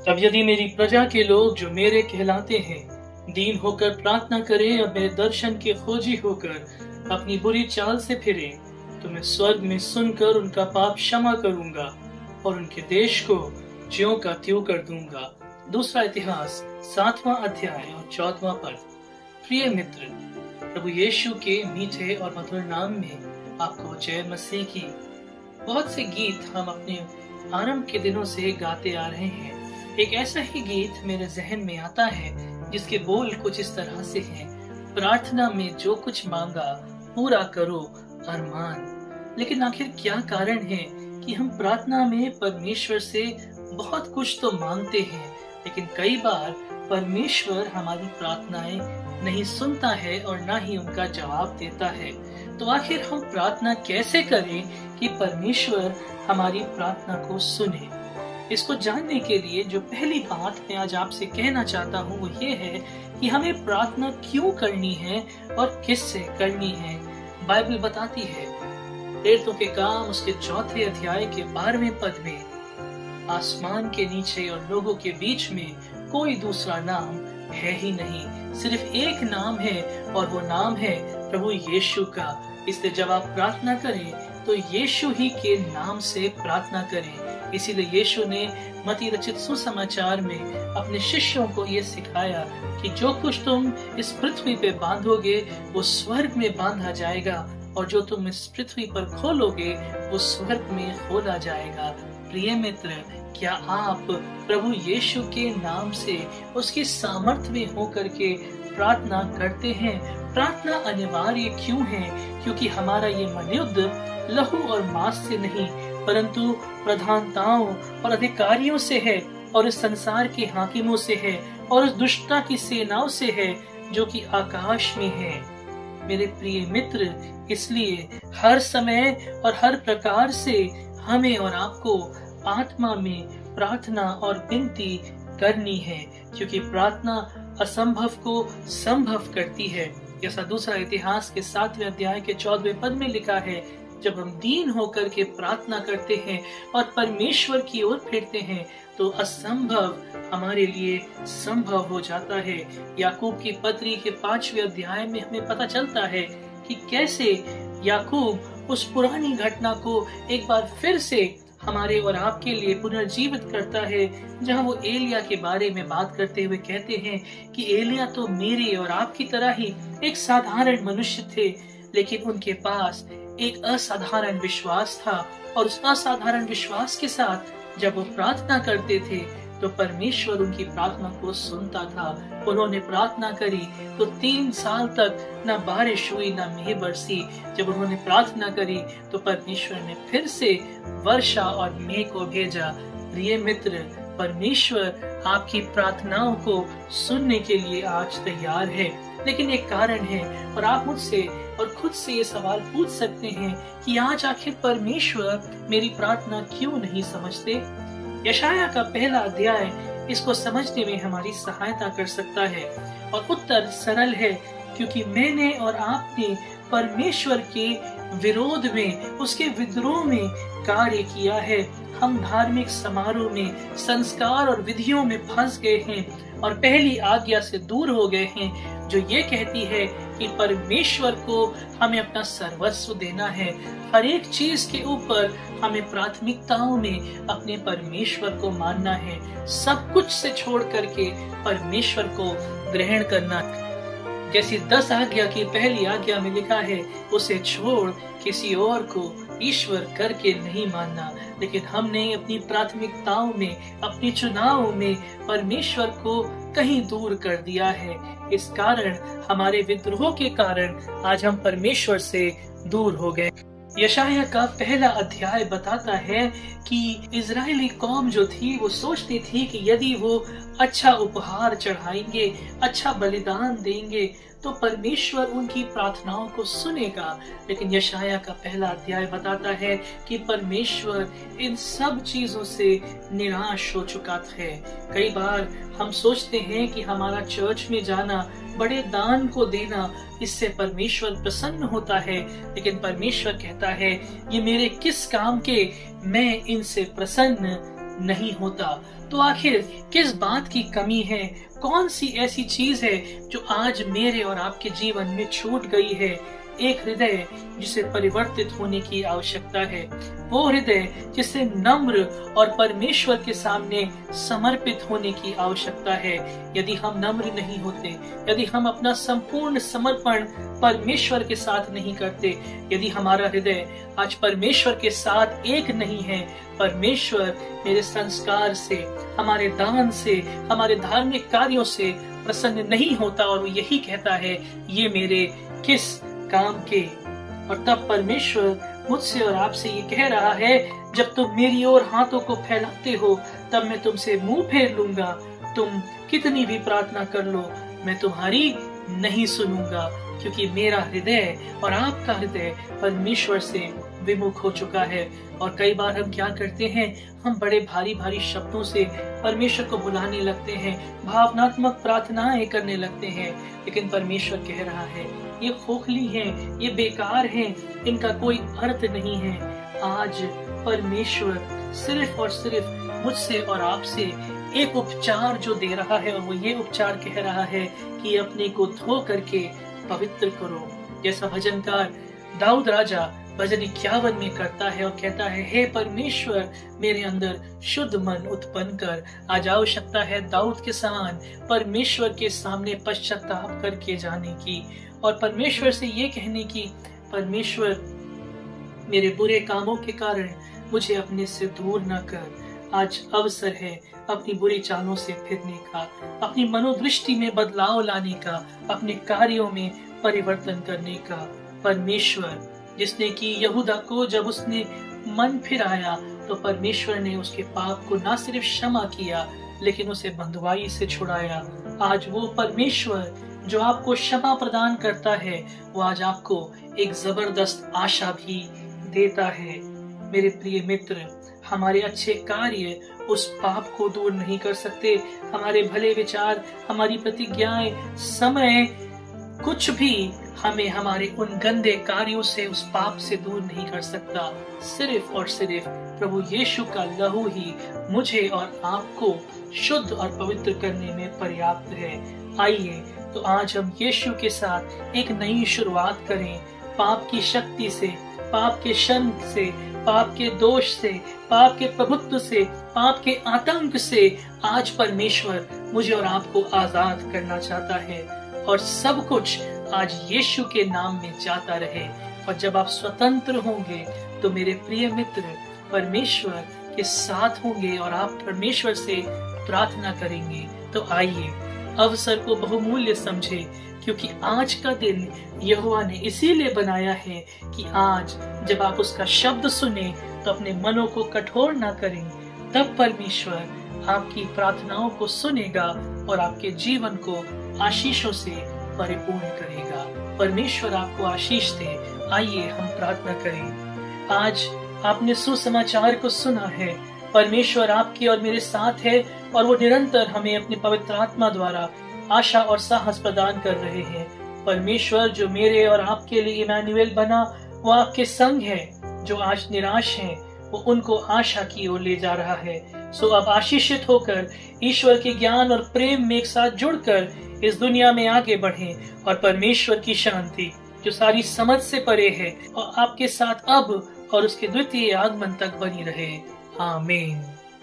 तब यदि मेरी प्रजा के लोग जो मेरे कहलाते हैं दीन होकर प्रार्थना करें और मेरे दर्शन के खोजी होकर अपनी बुरी चाल से फिरे, तो मैं स्वर्ग में सुनकर उनका पाप क्षमा करूंगा और उनके देश को ज्यों का त्यों कर दूंगा। दूसरा इतिहास 7वां अध्याय और 14वां पद। प्रिय मित्र, प्रभु यीशु के मीठे और मधुर नाम में आपको जय मसीह की। बहुत से गीत हम अपने आरंभ के दिनों से गाते आ रहे हैं। एक ऐसा ही गीत मेरे जहन में आता है जिसके बोल कुछ इस तरह से हैं, प्रार्थना में जो कुछ मांगा पूरा करो अरमान। लेकिन आखिर क्या कारण है कि हम प्रार्थना में परमेश्वर से बहुत कुछ तो मांगते हैं, लेकिन कई बार परमेश्वर हमारी प्रार्थनाएं नहीं सुनता है और ना ही उनका जवाब देता है। तो आखिर हम प्रार्थना कैसे करें कि परमेश्वर हमारी प्रार्थना को सुने? इसको जानने के लिए जो पहली बात मैं आज आपसे कहना चाहता हूँ वो ये है कि हमें प्रार्थना क्यों करनी है और किससे करनी है। बाइबल बताती है, प्रेरितों के काम उसके 4 अध्याय के 12वें पद में, आसमान के नीचे और लोगों के बीच में कोई दूसरा नाम है ही नहीं, सिर्फ एक नाम है और वो नाम है प्रभु यीशु का। इसलिए जब आप प्रार्थना करें तो यीशु ही के नाम से प्रार्थना करें। इसीलिए यीशु ने मत्ती रचित सुसमाचार में अपने शिष्यों को ये सिखाया कि जो कुछ तुम इस पृथ्वी पे बांधोगे वो स्वर्ग में बांधा जाएगा और जो तुम इस पृथ्वी पर खोलोगे वो स्वर्ग में खोला जाएगा। प्रिय मित्र, क्या आप प्रभु यीशु के नाम से उसकी सामर्थ्य में होकर के प्रार्थना करते हैं? प्रार्थना अनिवार्य क्यों है? क्योंकि हमारा ये मनयुद्ध लहू और मांस से नहीं परंतु प्रधानताओं और अधिकारियों से है और इस संसार के हाकिमों से है और उस दुष्टता की सेनाओं से है जो कि आकाश में है। मेरे प्रिय मित्र, इसलिए हर समय और हर प्रकार से हमें और आपको आत्मा में प्रार्थना और विनती करनी है, क्योंकि प्रार्थना असंभव को संभव करती है। जैसा दूसरा इतिहास के 7वें अध्याय के 14वें पद में लिखा है, जब हम दीन होकर के प्रार्थना करते हैं और परमेश्वर की ओर फिरते हैं तो असंभव हमारे लिए संभव हो जाता है। याकूब की पत्री के 5वें अध्याय में हमें पता चलता है कि कैसे याकूब उस पुरानी घटना को एक बार फिर से हमारे और आपके लिए पुनर्जीवित करता है, जहां वो एलिया के बारे में बात करते हुए कहते हैं कि एलिया तो मेरे और आपकी तरह ही एक साधारण मनुष्य थे, लेकिन उनके पास एक असाधारण विश्वास था और उस असाधारण विश्वास के साथ जब वो प्रार्थना करते थे तो परमेश्वर उनकी प्रार्थना को सुनता था। उन्होंने प्रार्थना करी तो 3 साल तक न बारिश हुई न मेघ बरसी। जब उन्होंने प्रार्थना करी तो परमेश्वर ने फिर से वर्षा और मेघ को भेजा। प्रिय मित्र, परमेश्वर आपकी प्रार्थनाओं को सुनने के लिए आज तैयार है, लेकिन एक कारण है और आप मुझसे और खुद से ये सवाल पूछ सकते हैं कि आज आखिर परमेश्वर मेरी प्रार्थना क्यों नहीं समझते? यशाया का पहला अध्याय इसको समझने में हमारी सहायता कर सकता है और उत्तर सरल है, क्योंकि मैंने और आपने परमेश्वर के विरोध में, उसके विद्रोह में कार्य किया है। हम धार्मिक समारोह में, संस्कार और विधियों में फंस गए हैं और पहली आज्ञा से दूर हो गए हैं जो ये कहती है कि परमेश्वर को हमें अपना सर्वस्व देना है। हर एक चीज के ऊपर हमें प्राथमिकताओं में अपने परमेश्वर को मानना है, सब कुछ से छोड़ करके परमेश्वर को ग्रहण करना। जैसी 10 आज्ञा की पहली आज्ञा में लिखा है, उसे छोड़ किसी और को ईश्वर करके नहीं मानना। लेकिन हमने अपनी प्राथमिकताओं में, अपने चुनाव में परमेश्वर को कहीं दूर कर दिया है। इस कारण, हमारे विद्रोह के कारण आज हम परमेश्वर से दूर हो गए। यशाया का पहला अध्याय बताता है कि इजरायली कौम जो थी वो सोचती थी कि यदि वो अच्छा उपहार चढ़ाएंगे, अच्छा बलिदान देंगे तो परमेश्वर उनकी प्रार्थनाओं को सुनेगा। लेकिन यशाया का पहला अध्याय बताता है कि परमेश्वर इन सब चीजों से निराश हो चुका है। कई बार हम सोचते हैं कि हमारा चर्च में जाना, बड़े दान को देना, इससे परमेश्वर प्रसन्न होता है। लेकिन परमेश्वर कहता है, ये मेरे किस काम के, मैं इनसे प्रसन्न नहीं होता, तो आखिर किस बात की कमी है? कौन सी ऐसी चीज है जो आज मेरे और आपके जीवन में छूट गई है? एक हृदय जिसे परिवर्तित होने की आवश्यकता है, वो हृदय जिसे नम्र और परमेश्वर के सामने समर्पित होने की आवश्यकता है। यदि हम नम्र नहीं होते, यदि हम अपना संपूर्ण समर्पण परमेश्वर के साथ नहीं करते, यदि हमारा हृदय आज परमेश्वर के साथ एक नहीं है, परमेश्वर मेरे संस्कार से, हमारे दान से, हमारे धार्मिक कार्यों से प्रसन्न नहीं होता और वो यही कहता है, ये मेरे किस काम के। और तब परमेश्वर मुझसे और आपसे ये कह रहा है, जब तुम मेरी ओर हाथों को फैलाते हो तब मैं तुमसे मुंह फेर लूंगा। तुम कितनी भी प्रार्थना कर लो, मैं तुम्हारी नहीं सुनूंगा, क्योंकि मेरा हृदय और आपका हृदय परमेश्वर से विमुख हो चुका है। और कई बार हम क्या करते हैं, हम बड़े भारी भारी शब्दों से परमेश्वर को बुलाने लगते हैं, भावनात्मक प्रार्थनाएं करने लगते हैं, लेकिन परमेश्वर कह रहा है ये खोखली हैं, ये बेकार हैं, इनका कोई अर्थ नहीं है। आज परमेश्वर सिर्फ और सिर्फ मुझसे और आपसे एक उपचार जो दे रहा है, और वो ये उपचार कह रहा है कि अपने को धो करके पवित्र करो। जैसा भजनकार दाऊद राजा भजन 51 में करता है और कहता है, हे परमेश्वर मेरे अंदर शुद्ध मन उत्पन्न कर। आज आवश्यकता है दाऊद के समान परमेश्वर के सामने पश्चाताप करके जाने की और परमेश्वर से ये कहने की, परमेश्वर मेरे बुरे कामों के कारण मुझे अपने से दूर न कर। आज अवसर है अपनी बुरी चालों से फिरने का, अपनी मनोदृष्टि में बदलाव लाने का, अपने कार्यों में परिवर्तन करने का। परमेश्वर जिसने कि यहूदा को जब उसने मन फिराया तो परमेश्वर ने उसके पाप को न सिर्फ क्षमा किया लेकिन उसे बंधुआई से छुड़ाया। आज वो परमेश्वर जो आपको क्षमा प्रदान करता है, वो आज आपको एक जबरदस्त आशा भी देता है। मेरे प्रिय मित्र, हमारे अच्छे कार्य उस पाप को दूर नहीं कर सकते, हमारे भले विचार, हमारी प्रतिज्ञाएं, समय, कुछ भी हमें हमारे उन गंदे कार्यों से, उस पाप से दूर नहीं कर सकता। सिर्फ और सिर्फ प्रभु यीशु का लहू ही मुझे और आपको शुद्ध और पवित्र करने में पर्याप्त है। आइए तो आज हम यीशु के साथ एक नई शुरुआत करें। पाप की शक्ति से, पाप के शर्म से, पाप के दोष से, पाप के प्रभुत्व से, पाप के आतंक से आज परमेश्वर मुझे और आपको आजाद करना चाहता है और सब कुछ आज यीशु के नाम में जाता रहे। और जब आप स्वतंत्र होंगे तो मेरे प्रिय मित्र परमेश्वर के साथ होंगे और आप परमेश्वर से प्रार्थना करेंगे। तो आइए अवसर को बहुमूल्य समझे, क्योंकि आज का दिन यहोवा ने इसीलिए बनाया है कि आज जब आप उसका शब्द सुने तो अपने मनों को कठोर ना करें। तब परमेश्वर आपकी प्रार्थनाओं को सुनेगा और आपके जीवन को आशीषों से परिपूर्ण करेगा। परमेश्वर आपको आशीष दे। आइए हम प्रार्थना करें। आज आपने सुसमाचार को सुना है, परमेश्वर आपके और मेरे साथ है और वो निरंतर हमें अपने पवित्र आत्मा द्वारा आशा और साहस प्रदान कर रहे हैं। परमेश्वर जो मेरे और आपके लिए इमैनुएल बना, वो आपके संग है। जो आज निराश हैं, वो उनको आशा की ओर ले जा रहा है। सो अब आशीषित होकर ईश्वर के ज्ञान और प्रेम में एक साथ जुड़कर इस दुनिया में आगे बढ़ें और परमेश्वर की शांति जो सारी समझ से परे है और आपके साथ अब और उसके द्वितीय आगमन तक बनी रहे। आमीन।